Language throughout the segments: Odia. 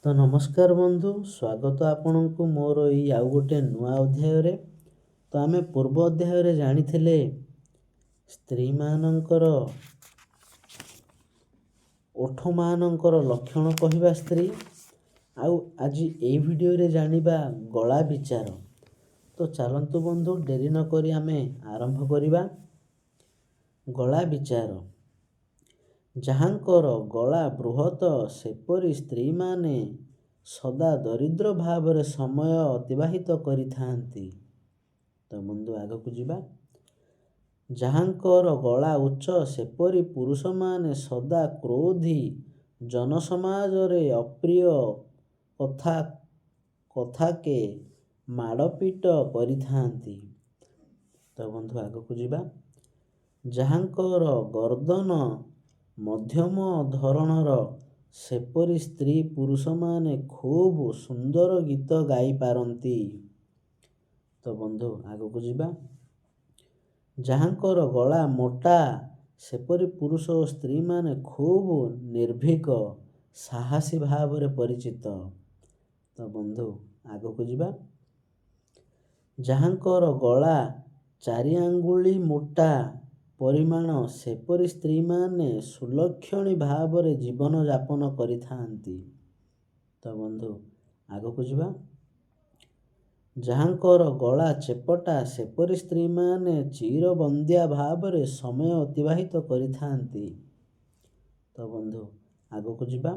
ତ ନମସ୍କାର ବନ୍ଧୁ, ସ୍ୱାଗତ ଆପଣଙ୍କୁ ମୋର ଏଇ ଆଉ ଗୋଟେ ନୂଆ ଅଧ୍ୟାୟରେ। ତ ଆମେ ପୂର୍ବ ଅଧ୍ୟାୟରେ ଜାଣିଥିଲେ ସ୍ତ୍ରୀମାନଙ୍କର ଓଠମାନଙ୍କର ଲକ୍ଷଣ କହିବା ସ୍ତ୍ରୀ, ଆଉ ଆଜି ଏଇ ଭିଡ଼ିଓରେ ଜାଣିବା ଗଳା ବିଚାର। ତ ଚାଲନ୍ତୁ ବନ୍ଧୁ, ଡେରି ନ କରି ଆମେ ଆରମ୍ଭ କରିବା। ଗଳା ବିଚାର। ଯାହାଙ୍କର ଗଳା ବୃହତ ସେପରି ସ୍ତ୍ରୀମାନେ ସଦା ଦରିଦ୍ର ଭାବରେ ସମୟ ଅତିବାହିତ କରିଥାନ୍ତି। ତ ବନ୍ଧୁ ଆଗକୁ ଯିବା। ଯାହାଙ୍କର ଗଳା ଉଚ୍ଚ ସେପରି ପୁରୁଷମାନେ ସଦା କ୍ରୋଧୀ, ଜନସମାଜରେ ଅପ୍ରିୟ କଥାକେ ମାଡ଼ପିଟ କରିଥାନ୍ତି। ତ ବନ୍ଧୁ ଆଗକୁ ଯିବା। ଯାହାଙ୍କର ଗର୍ଦ୍ଦନ ମଧ୍ୟମ ଧରଣର ସେପରି ସ୍ତ୍ରୀ ପୁରୁଷମାନେ ଖୁବ୍ ସୁନ୍ଦର ଗୀତ ଗାଇପାରନ୍ତି। ତ ବନ୍ଧୁ ଆଗକୁ ଯିବା। ଯାହାଙ୍କର ଗଳା ମୋଟା ସେପରି ପୁରୁଷ ଓ ସ୍ତ୍ରୀମାନେ ଖୁବ୍ ନିର୍ଭୀକ, ସାହସୀ ଭାବରେ ପରିଚିତ। ତ ବନ୍ଧୁ ଆଗକୁ ଯିବା। ଯାହାଙ୍କର ଗଳା 4 ଆଙ୍ଗୁଳି ମୋଟା ପରିମାଣ ସେପରି ସ୍ତ୍ରୀମାନେ ସୁଲକ୍ଷଣୀ ଭାବରେ ଜୀବନଯାପନ କରିଥାନ୍ତି। ତ ବନ୍ଧୁ ଆଗକୁ ଯିବା। ଯାହାଙ୍କର ଗଳା ଚେପଟା ସେପରି ସ୍ତ୍ରୀମାନେ ଚିରବନ୍ଧ୍ୟା ଭାବରେ ସମୟ ଅତିବାହିତ କରିଥାନ୍ତି। ତ ବନ୍ଧୁ ଆଗକୁ ଯିବା।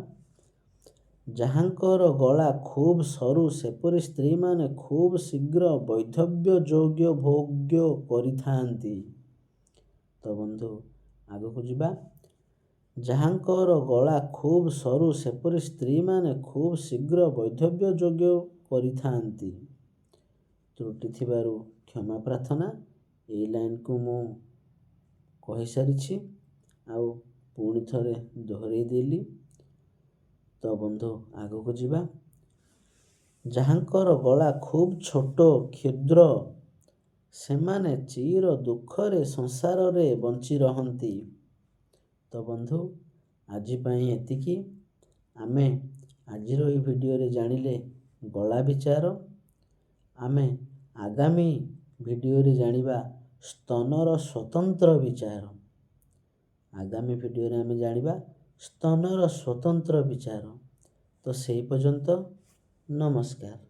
ଯାହାଙ୍କର ଗଳା ଖୁବ୍ ସରୁ ସେପରି ସ୍ତ୍ରୀମାନେ ଖୁବ୍ ଶୀଘ୍ର ବୈଧବ୍ୟ ଯୋଗ୍ୟ ଭୋଗ୍ୟ କରିଥାନ୍ତି। ତ ବନ୍ଧୁ ଆଗକୁ ଯିବା। ଯାହାଙ୍କର ଗଳା ଖୁବ୍ ସରୁ ସେପରି ସ୍ତ୍ରୀମାନେ ଖୁବ୍ ଶୀଘ୍ର ବୈଧବ୍ୟ ଯୋଗ୍ୟ କରିଥାନ୍ତି। ତ୍ରୁଟି ଥିବାରୁ କ୍ଷମା ପ୍ରାର୍ଥନା। ଏଇ ଲାଇନ୍କୁ ମୁଁ କହିସାରିଛି, ଆଉ ପୁଣି ଥରେ ଦୋହରେଇ ଦେଲି। ତ ବନ୍ଧୁ ଆଗକୁ ଯିବା। ଯାହାଙ୍କର ଗଳା ଖୁବ୍ ଛୋଟ କ୍ଷୁଦ୍ର ସେମାନେ ଚିର ଦୁଃଖରେ ସଂସାରରେ ବଞ୍ଚି ରହନ୍ତି। ତ ବନ୍ଧୁ ଆଜି ପାଇଁ ଏତିକି। ଆମେ ଆଜିର ଏହି ଭିଡ଼ିଓରେ ଜାଣିଲେ ଗଳା ବିଚାର। ଆମେ ଆଗାମୀ ଭିଡ଼ିଓରେ ଜାଣିବା ସ୍ତନର ସ୍ୱତନ୍ତ୍ର ବିଚାର। ଆଗାମୀ ଭିଡ଼ିଓରେ ଆମେ ଜାଣିବା ସ୍ତନର ସ୍ୱତନ୍ତ୍ର ବିଚାର। ତ ସେଇ ପର୍ଯ୍ୟନ୍ତ ନମସ୍କାର।